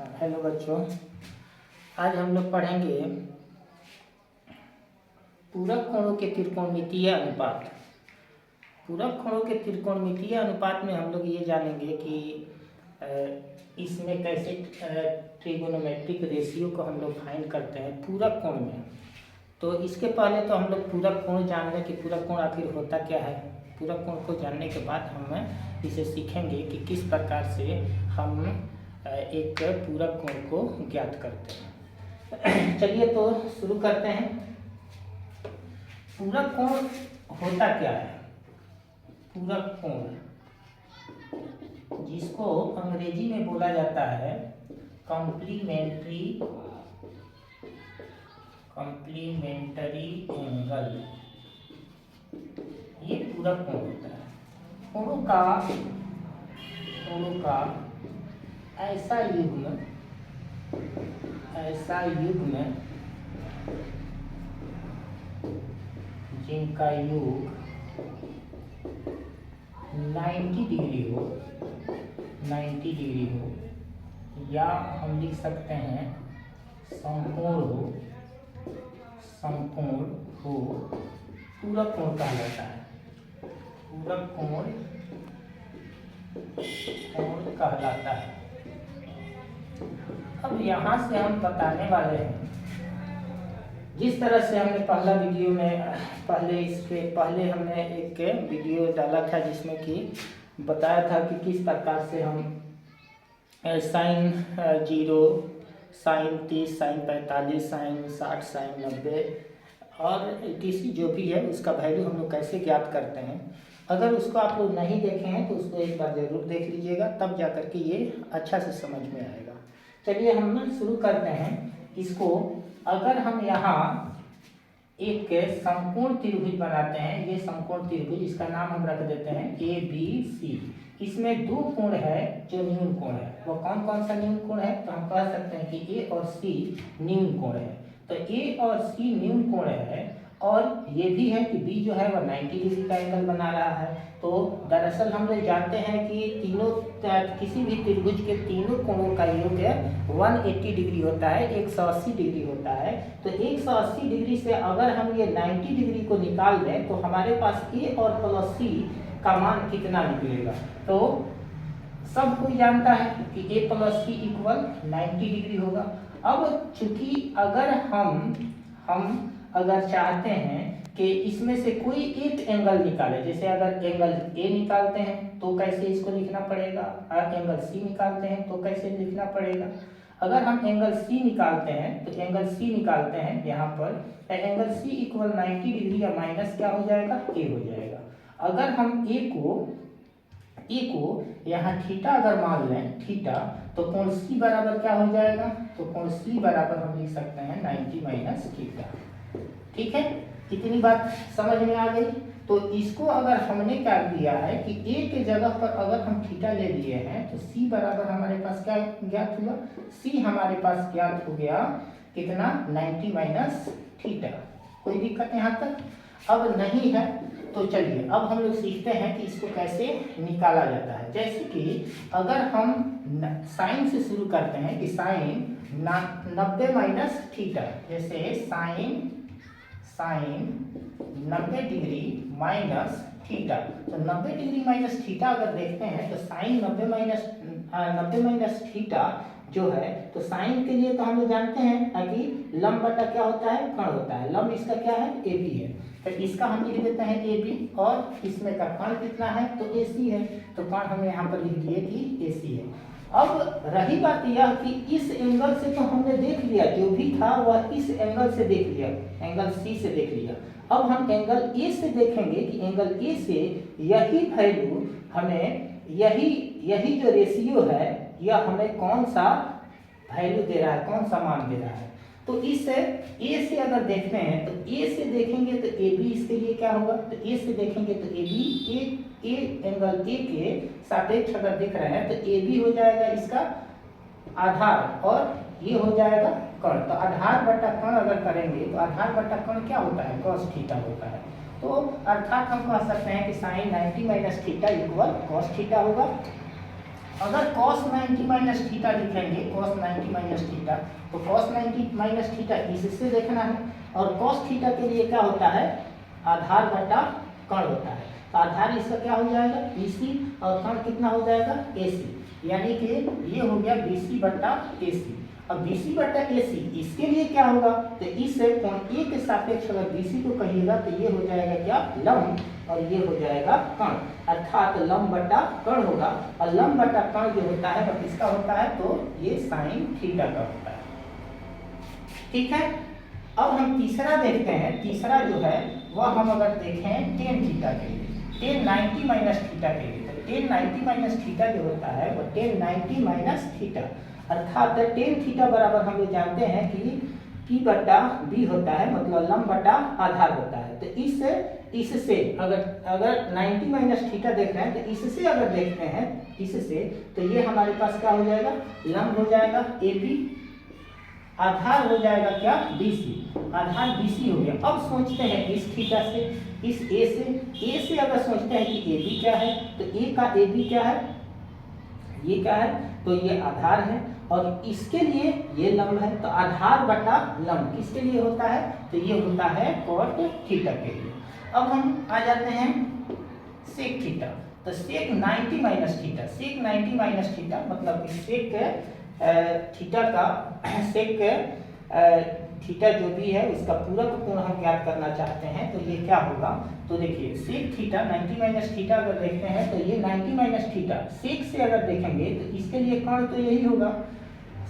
Hello बच्चों, आज हम लोग पढ़ेंगे पूरक कोणों के त्रिकोणमितीय अनुपात। पूरक कोणों के त्रिकोणमितीय अनुपात में हम लोग ये जानेंगे कि इसमें कैसे ट्रिगोनोमेट्रिक रेशियो को हम लोग फाइंड करते हैं पूरक कोण में। तो इसके पहले तो हम लोग पूरक कोण जान लें कि पूरक कोण आखिर होता क्या है। पूरक कोण को जानने के बाद हम इसे सीखेंगे कि किस प्रकार से हम एक पूरक कोण को ज्ञात करते हैं। चलिए तो शुरू करते हैं। पूरक कोण होता क्या है? पूरक कोण जिसको अंग्रेजी में बोला जाता है कॉम्प्लीमेंट्री एंगल, ये पूरक कोण होता है। कोणों का ऐसा युग्म जिनका योग 90 डिग्री हो या हम लिख सकते हैं समकोण हो, पूरक कोण कहलाता है। पूरक कोण कहलाता है। अब यहाँ से हम बताने वाले हैं, जिस तरह से हमने पहला वीडियो में पहले हमने एक वीडियो डाला था जिसमें कि बताया था कि किस प्रकार से हम sine 0, sine 30, sine 45, sine 60, sine 90 और etc जो भी है उसका वैल्यू हम लोग कैसे ज्ञात करते हैं। अगर उसको आप लोग नहीं देखे हैं तो उसको एक बार ज़रूर देख लीजिएगा, तब जा कर के ये अच्छा से समझ में आएगा। चलिए हम शुरू करते हैं इसको। अगर हम यहाँ एक समकोण त्रिभुज बनाते हैं, ये समकोण त्रिभुज, इसका नाम हम रख देते हैं ABC। इसमें दो कोण है जो न्यून कोण है। वो कौन कौन सा न्यून कोण है? तो हम कह सकते हैं कि A और C न्यून कोण है। तो A और C न्यून कोण है और ये भी है कि B जो है वह 90 डिग्री का एंगल बना रहा है। तो दरअसल हम लोग जानते हैं कि किसी भी त्रिभुज के तीनों कोणों का योग 180 डिग्री होता है, 180 डिग्री होता है। तो 180 डिग्री से अगर हम ये 90 डिग्री को निकाल दें तो हमारे पास A और प्लस C का मान कितना निकलेगा। तो सब कोई जानता है कि A plus C equal 90 degree होगा। अब चूंकि अगर हम अगर चाहते हैं कि इसमें से कोई एक एंगल निकाले, जैसे अगर एंगल A निकालते हैं तो कैसे इसको लिखना पड़ेगा, और एंगल C निकालते हैं तो कैसे लिखना पड़ेगा। अगर हम एंगल C निकालते हैं तो एंगल C निकालते हैं यहाँ पर, एंगल C इक्वल 90 डिग्री या माइनस क्या हो जाएगा, A हो जाएगा। अगर हम A को यहाँ थीटा अगर मान लें थीटा, तो कोण C बराबर क्या हो जाएगा, तो कोण C बराबर हम लिख सकते हैं 90 माइनस थीटा। ठीक है, इतनी बात समझ में आ गई। तो इसको अगर हमने क्या किया है कि A के जगह पर अगर हम थीटा ले लिए हैं तो C बराबर हमारे पास क्या ज्ञात हुआ, C हमारे पास ज्ञात हो गया कितना, 90 माइनस थीटा। कोई दिक्कत यहाँ तक? अब नहीं है तो चलिए अब हम लोग सीखते हैं कि इसको कैसे निकाला जाता है। जैसे कि अगर हम साइन से शुरू करते हैं कि साइन 90 माइनस थीटा, जैसे साइन 90 डिग्री माइनस थीटा। तो 90 डिग्री माइनस थीटा अगर देखते हैं तो साइन 90 माइनस थीटा जो है, तो साइन के लिए तो हम लोग जानते हैं कि लंब बटा क्या होता है, कर्ण होता है। लंब इसका क्या है, AB है। तो इसका हम लिख देते हैं AB और इसमें का कर्ण कितना है, तो AC है। तो कर्ण हमने यहाँ पर लिख दिए कि AC है। अब रही बात यह कि इस एंगल से तो हमने देख लिया, जो भी था वह इस एंगल से देख लिया, एंगल C से देख लिया। अब हम एंगल A से देखेंगे कि एंगल A से यही वैल्यू हमें, यही जो रेशियो है यह हमें कौन सा वैल्यू दे रहा है, कौन सा मान दे रहा है। तो इस A से अगर देखते हैं तो A से देखेंगे तो AB इसके लिए क्या होगा, तो A से देखेंगे तो AB एंगल A के सापेक्ष अगर देख रहे हैं तो AB हो जाएगा इसका आधार और ये हो जाएगा कर्ण। तो आधार बटा कर्ण अगर करेंगे तो आधार बटा कर्ण क्या होता है, cos थीटा होता है। तो अर्थात हम कह सकते हैं कि sine 90 minus theta equal cos theta होगा। अगर cos 90 माइनस थीटा लिखेंगे, cos 90 माइनस थीटा, तो cos 90 माइनस थीटा इससे देखना है, और cos थीटा के लिए क्या होता है, आधार बटा कर्ण होता है। तो आधार इसका क्या हो जाएगा, BC, और कर्ण कितना हो जाएगा, AC, यानी कि ये हो गया BC बटा AC। अब BC बटा AC इसके लिए क्या होगा, तो इस कोण A के सापेक्ष अगर BC को कहिएगा तो ये हो जाएगा क्या, लंब, और ये हो जाएगा कर्ण, अर्थात लंब बटा कर्ण होगा। और लंब बटा कर्ण जो होता है वो किसका होता है, तो ये साइन थीटा का होता है। ठीक है, अब हम तीसरा देखते हैं। तीसरा जो है वह हम अगर देखें टेन थीटा के लिए, टेन 90 माइनस थीटा के लिए, तो टेन 90 माइनस थीटा जो होता है वो टेन 90 माइनस थीटा, अर्थात टेन थीटा बराबर हम लोग जानते हैं कि P बटा B होता है, मतलब लंब बटा आधार होता है। तो इससे अगर 90 माइनस थीटा देख रहे हैं तो इससे अगर देखते हैं इससे, तो ये हमारे पास क्या हो जाएगा, लंब हो जाएगा AB, आधार हो जाएगा क्या, BC, आधार BC हो गया। अब सोचते हैं इस थीटा से, इस A से अगर सोचते हैं कि AB क्या है, तो A का AB क्या है, ये क्या है, तो ये आधार है, और इसके लिए ये लंब है। तो आधार बटा लंब किसके लिए होता है, तो ये होता है कॉट थीटा के लिए। अब हम आ जाते हैं सेक थीटा। तो सेक 90 माइनस थीटा, सेक 90 माइनस थीटा मतलब सेक थीटा का सेक थीटा जो भी है उसका पूरक कोण हम ज्ञात करना चाहते हैं, तो ये क्या होगा, तो देखिए सेक थीटा 90 माइनस थीटा अगर देखते हैं तो ये 90 माइनस थीटा सेक से अगर देखेंगे तो इसके लिए कर्ण तो यही होगा,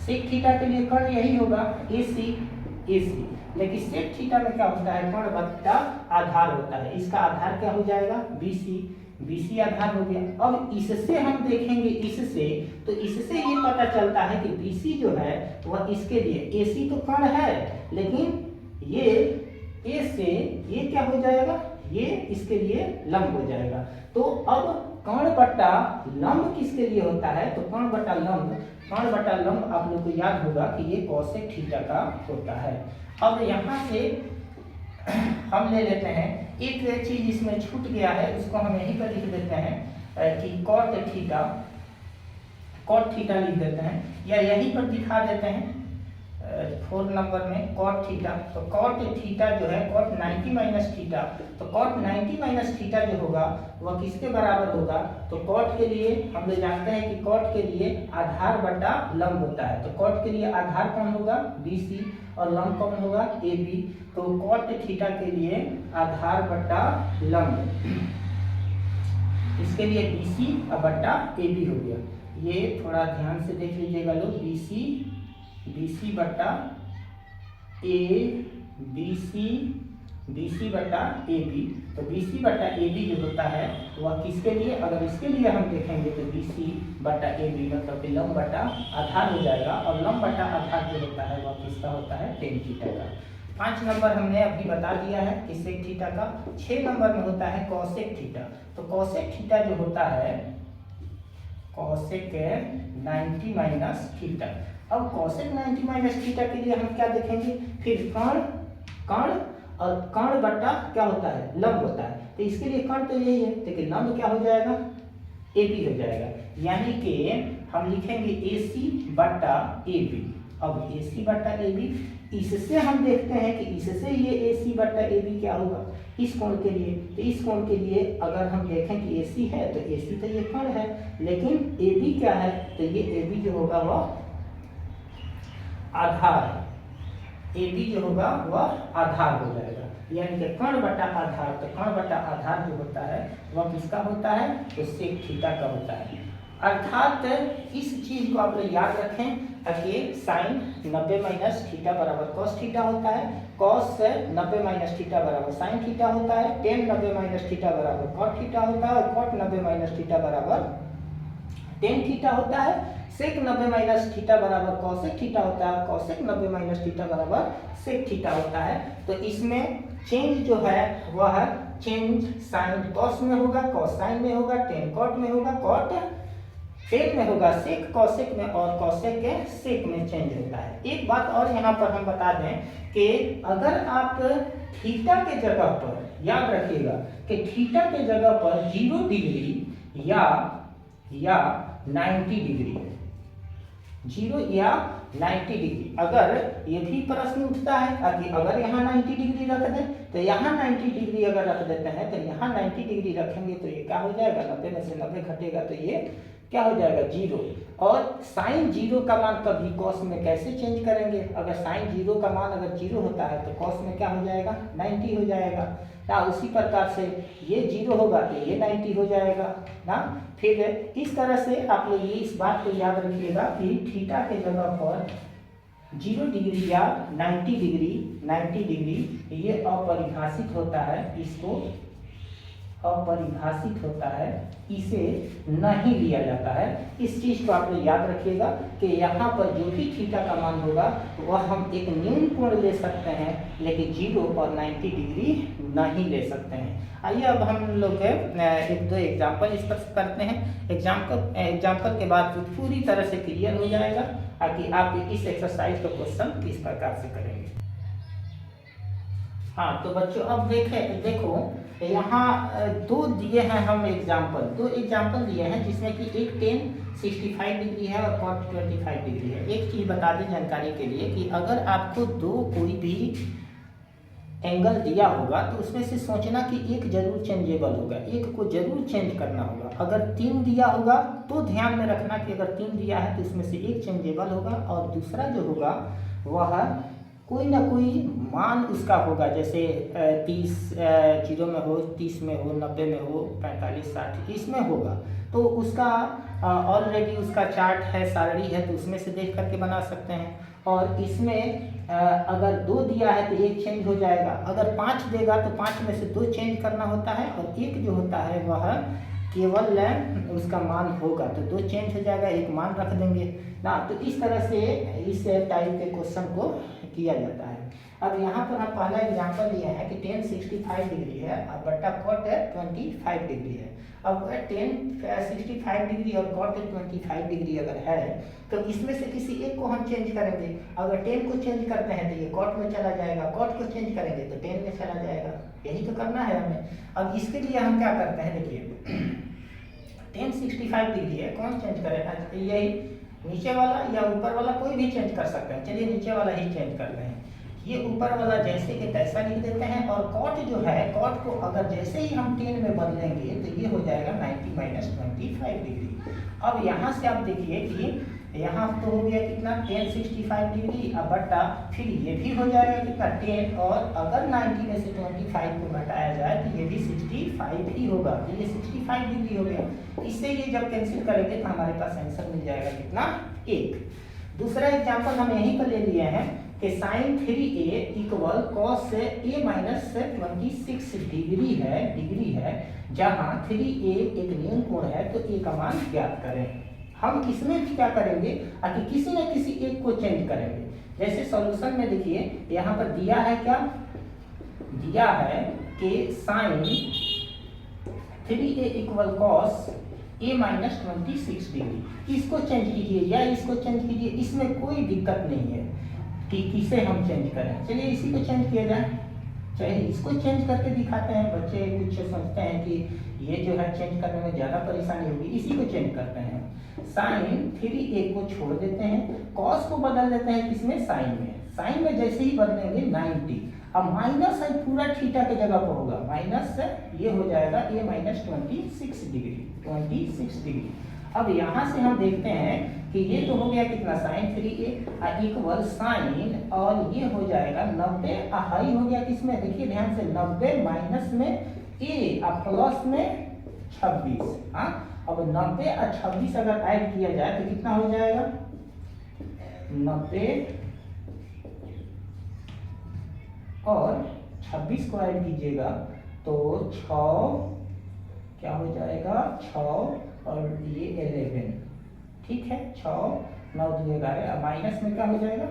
सेक थीटा के लिए कर्ण यही होगा AC, लेकिन सेक थीटा में क्या होता है, कर्ण बटा आधार होता है। इसका आधार क्या हो जाएगा, BC आधार हो गया। अब इससे हम देखेंगे, इससे तो इससे ये पता चलता है कि BC जो है वह इसके लिए, AC तो कर्ण है लेकिन ये A से ये क्या हो जाएगा, ये इसके लिए लंब हो जाएगा। तो अब कर्ण बटा लंब किसके लिए होता है, तो कर्ण बटा लंब आप लोग को याद होगा कि ये कोसेक थीटा का होता है। अब यहाँ से हम ले लेते हैं एक चीज इसमें छूट गया है, उसको हम यहीं पर लिख देते हैं कि कॉट थीटा लिख देते हैं, या यहीं पर दिखा देते हैं 4 नंबर में कॉट थीटा। तो कॉट थीटा जो है कॉट 90 माइनस थीटा, तो कॉट 90 माइनस थीटा जो होगा वह किसके बराबर होगा, तो कॉट के लिए हम लोग जानते हैं कि कॉट के लिए आधार बटा लंब होता है। तो कॉट के लिए आधार कौन होगा, BC, और लंब कौन होगा, AB। तो कॉट थीटा के लिए आधार बटा लंब, इसके लिए BC बटा AB हो गया। ये थोड़ा ध्यान से देख लीजिएगा लोग, BC बटा BC बटा AB। तो BC बटा AB जो होता है वह किसके लिए, अगर इसके लिए हम देखेंगे तो BC बटा AB मतलब लंब बटा आधार हो जाएगा, और लंब बटा आधार जो होता है वह किसका होता है, टेन थीटा का। 5 नंबर हमने अभी बता दिया है कि सेक थीटा का। 6 नंबर में होता है कॉसेक थीटा। तो कॉसेक थीटा जो होता है कॉसेक 90 माइनस थीटा। अब कॉसेक 90 माइनस थीटा के लिए हम क्या देखेंगे, फिर कर्ण और कर्ण बटा क्या होता है, लंब होता है। तो इसके लिए कर्ण तो यही है, लेकिन लंब क्या हो जाएगा, AB हो जाएगा, यानी कि हम लिखेंगे AC बटा AB। अब AC बटा AB, इससे हम देखते हैं कि इससे ये AC बटा AB क्या होगा इस कोण के लिए। तो इस कोण के लिए अगर हम देखें कि AC है तो AC तो ये कर्ण है, लेकिन AB क्या है, तो ये AB जो होगा वह आधार, AB जो होगा वह आधार हो जाएगा, यानी कि कर्ण बटा आधार। तो कर्ण बटा आधार जो होता है वह किसका होता है, तो सेक थीटा का होता है। अर्थात इस चीज को आप लोग याद रखें कि साइन 90 माइनस थीटा बराबर कॉस थीटा होता है, कॉस 90 माइनस थीटा बराबर साइन थीटा होता है, टेन 90 माइनस थीटा बराबर कॉट थीटा होता है, और कॉट 90 माइनस थीटा बराबर टेन थीटा होता है, सेक 90 माइनस थीटा बराबर कॉसेक थीटा होता है, कॉसेक 90 माइनस थीटा बराबर सेक थीटा होता है। तो इसमें चेंज जो है वह चेंज साइन कॉस में होगा, कॉस साइन में होगा, टेन कॉट में होगा, कॉट टेन में होगा, सेक कॉसेक में, और कॉसेक के सेक में चेंज होता है। एक बात और यहाँ पर हम बता दें कि अगर आप थीटा के जगह पर याद रखिएगा कि थीटा के जगह पर 0 डिग्री या 90 डिग्री, 0 या 90 डिग्री। अगर ये भी प्रश्न उठता है कि अगर यहाँ 90 डिग्री रख दें तो यहाँ 90 डिग्री अगर रख देते हैं तो यहाँ 90 डिग्री रखेंगे तो ये क्या हो जाएगा, 90 में से 90 घटेगा तो ये क्या हो जाएगा, 0। और साइन 0 का मान कभी कॉस में कैसे चेंज करेंगे, अगर साइन 0 का मान अगर 0 होता है तो कॉस में क्या हो जाएगा, 90 हो जाएगा ना। उसी प्रकार से ये 0 होगा तो ये 90 हो जाएगा ना। फिर इस तरह से आप लोग ये इस बात को याद रखिएगा कि थीटा के जगह पर 0 डिग्री या 90 डिग्री ये अपरिभाषित होता है, इसको अपरिभाषित होता है, इसे नहीं लिया जाता है। इस चीज को आप लोग याद रखिएगा कि यहाँ पर जो भी थीटा का मान होगा वह हम एक न्यून कोण ले सकते हैं, लेकिन 0 और 90 डिग्री नहीं ले सकते हैं। आइए अब हम लोग एक दो एग्जाम्पल इस पर करते हैं। एग्जाम्पल के बाद पूरी तरह से क्लियर हो जाएगा ताकि आप इस एक्सरसाइज का क्वेश्चन किस प्रकार से करेंगे। हाँ तो बच्चों अब देखो यहाँ दो दिए हैं हम दो एग्जाम्पल दिए हैं जिसमें कि एक tan 65 डिग्री है और cot 25 डिग्री है। एक चीज़ बता दें जानकारी के लिए कि अगर आपको कोई भी एंगल दिया होगा तो उसमें से सोचना कि एक जरूर चेंजेबल होगा, एक को जरूर चेंज करना होगा। अगर 3 दिया होगा तो ध्यान में रखना कि अगर 3 दिया है तो उसमें से एक चेंजेबल होगा और दूसरा जो होगा वह कोई ना कोई मान उसका होगा, जैसे 30 0 में हो, 30 में हो, 90 में हो, 45 60 इसमें होगा। तो उसका ऑलरेडी उसका चार्ट है, सारणी है, तो उसमें से देख करके बना सकते हैं। और इसमें अगर 2 दिया है तो 1 चेंज हो जाएगा, अगर 5 देगा तो 5 में से 2 चेंज करना होता है और 1 जो होता है वह केवल उसका मान होगा, तो 2 चेंज हो जाएगा, 1 मान रख देंगे ना। तो इस तरह से इस टाइप के क्वेश्चन को किया जाता है। अब यहाँ पर हम पहला एग्जांपल लिए हैं कि tan 65 डिग्री है और बट्टा cot 25 डिग्री है। अब tan 65 डिग्री और cot 25 डिग्री अगर है तो इसमें से किसी एक को हम चेंज करेंगे। अगर tan को चेंज करते हैं तो ये cot में चला जाएगा, cot को चेंज करेंगे तो tan में चला जाएगा, यही तो करना है हमें। अब इसके लिए हम क्या करते हैं, देखिए tan 65 डिग्री है, कौन चेंज करेगा, यही नीचे वाला या ऊपर वाला कोई भी चेंज कर सकते हैं। चलिए नीचे वाला ही चेंज कर रहे हैं, ये ऊपर वाला जैसे कि तैसा लिख देते हैं। और cot जो है, cot को अगर जैसे ही हम tan में बदलेंगे तो ये हो जाएगा 90 माइनस 25 डिग्री। अब यहाँ से आप देखिए कि यहाँ तो हो गया कितना, tan 65 डिग्री अब बट्टा फिर ये भी हो जाएगा कितना tan, और अगर 90 में से 25 को घटाया जाए तो ये भी 65 ही होगा, तो ये 65 डिग्री हो गया। इससे ये जब कैंसिल करेंगे तो हमारे पास आंसर मिल जाएगा कितना, 1। दूसरा एग्जाम्पल हम यहीं पर ले लिए हैं कि sin 3a equal cos a minus 26 degree है, जहाँ 3a एक न्यून कोण है तो a का मान ज्ञात करें। हम इसमें भी क्या करेंगे कि किसी न किसी एक को चेंज करेंगे। जैसे सॉल्यूशन में देखिए यहाँ पर दिया है, क्या दिया है कि sin 3a equal cos a minus 26 degree, इसको चेंज कीजिए या इसको चेंज कीजिए, इसमें कोई दिक्कत नहीं है कि किसे हम चेंज करें। चलिए इसी को चेंज किया जाए, चाहे इसको चेंज करके दिखाते हैं। बच्चे कुछ सोचते हैं कि ये जो है चेंज करने में ज़्यादा परेशानी होगी, इसी को चेंज करते हैं। sin 3a को छोड़ देते हैं, cos को बदल देते हैं किसमें, sin में। sin में जैसे ही बदलेंगे 90, अब माइनस है पूरा थीटा के जगह पर होगा, माइनस ये हो जाएगा a माइनस 26 डिग्री। अब यहाँ से हम देखते हैं कि ये तो हो गया कितना, sin 3a इक्वल साइन, और ये हो जाएगा 90 हाई हो गया किसमें, देखिए ध्यान से 90 माइनस में a और प्लस में 26। हाँ अब 90 और 26 अगर ऐड किया जाए तो कितना हो जाएगा, 90 और 26 को ऐड कीजिएगा तो 6 क्या हो जाएगा, 6 और ये 11, ठीक है, 6 9 2 11, माइनस में क्या हो जाएगा,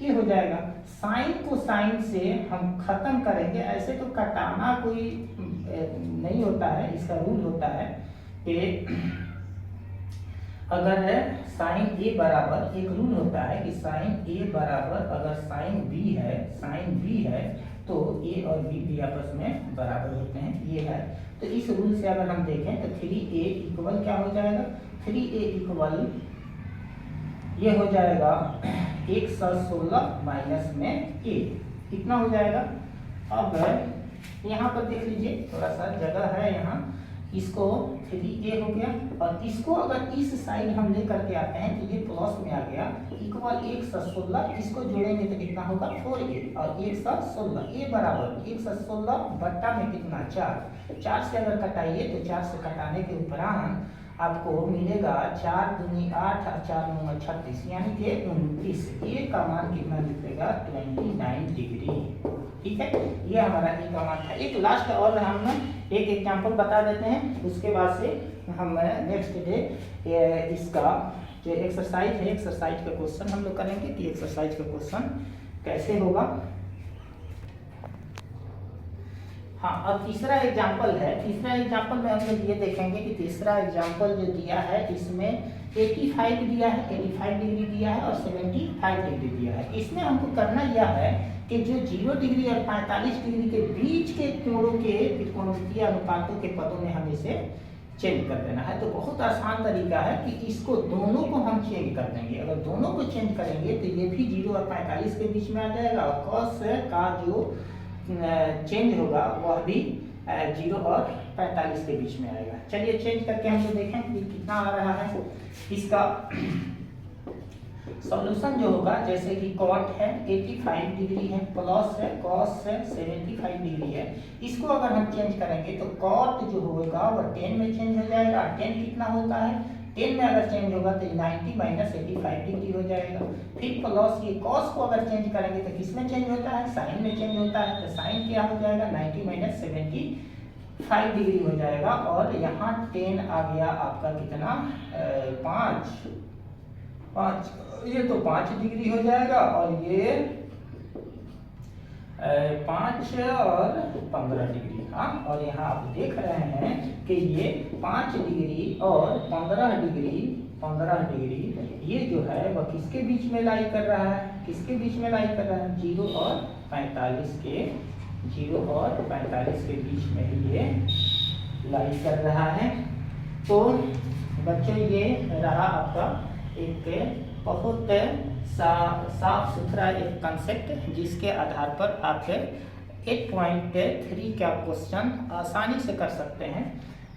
ये हो जाएगा। साइन को साइन से हम खत्म करेंगे, ऐसे तो कटाना कोई नहीं होता है, इसका रूल होता है कि अगर साइन ए बराबर, एक रूल होता है कि साइन ए बराबर अगर साइन बी है तो ए और बी भी आपस में बराबर होते हैं, ये है। तो इस रूल से अगर हम देखें तो 3a इक्वल क्या हो जाएगा, 3a इक्वल ये हो जाएगा 116 माइनस में a, कितना हो जाएगा। अब यहाँ पर देख लीजिए, थोड़ा सा जगह है यहाँ, इसको 3a हो गया और इसको अगर इस साइड हम ले करके आते हैं तो ये प्लस में आ गया, इक्वल 116, इसको जोड़ेंगे तो कितना होगा 4a और 116, a बराबर 116 बट्टा में कितना 4, 4 से अगर कटाइए तो 4 से कटाने के उपरांत आपको मिलेगा 4 दूनी 8 और 4 दूनी 36 यानी कि 29, ए का मान कितना निकलेगा 29 डिग्री। ठीक है, ये हमारा ए का मान था। एक लास्ट और हम एक एग्जांपल बता देते हैं, उसके बाद से हम नेक्स्ट डे इसका जो एक्सरसाइज है, एक्सरसाइज का क्वेश्चन हम लोग करेंगे कि एक्सरसाइज का क्वेश्चन कैसे होगा। हाँ, अब तीसरा एग्जांपल है, तीसरा एग्जांपल में हम लोग ये देखेंगे कि तीसरा एग्जांपल जो दिया है इसमें 85 दिया है, 85 डिग्री दिया है और 75 डिग्री दिया है। इसमें हमको करना यह है कि जो 0 डिग्री और 45 डिग्री के बीच के कोणों के त्रिकोणमितीय अनुपातों के पदों में हमें इसे चेंज कर देना है। तो बहुत आसान तरीका है कि इसको दोनों को हम चेंज कर देंगे। अगर दोनों को चेंज करेंगे तो ये भी 0 और 45 के बीच में आ जाएगा और cos का जो चेंज होगा वह भी 0 और 45 के बीच में आएगा। चलिए चेंज करके हम लोग देखें कि कितना आ रहा है। इसका सॉल्यूशन जो होगा, जैसे कि cot है 85 डिग्री है, प्लस है cos है 75 डिग्री है, इसको अगर हम चेंज करेंगे तो cot जो होगा वह 10 में चेंज हो जाएगा। 10 कितना होता है, 10 में अगर चेंज होगा तो 90 माइनस 85 डिग्री हो जाएगा। फिर प्लस ये cos को अगर चेंज करेंगे तो किस में चेंज होता है, साइन में चेंज होता है। तो साइन क्या हो जाएगा 90 माइनस 75 डिग्री हो जाएगा और यहाँ 10 आ गया आपका कितना 5, ये तो 5 डिग्री हो जाएगा और ये 5 और 15 डिग्री। हाँ, और यहाँ आप देख रहे हैं कि ये 5 डिग्री और 15 डिग्री ये जो है वह किसके बीच में लाई कर रहा है, किसके बीच में लाई कर रहा है 0 और 45 के बीच में ही ये लाई कर रहा है। तो बच्चों ये रहा आपका एक बहुत साफ सुथरा एक कंसेप्ट जिसके आधार पर आप 8.3 का क्वेश्चन आसानी से कर सकते हैं।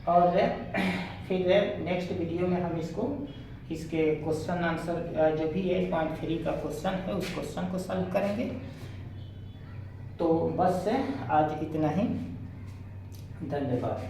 और फिर नेक्स्ट वीडियो में हम इसके क्वेश्चन आंसर जो भी 8.3 का क्वेश्चन है उस क्वेश्चन को सॉल्व करेंगे। तो बस आज इतना ही, धन्यवाद।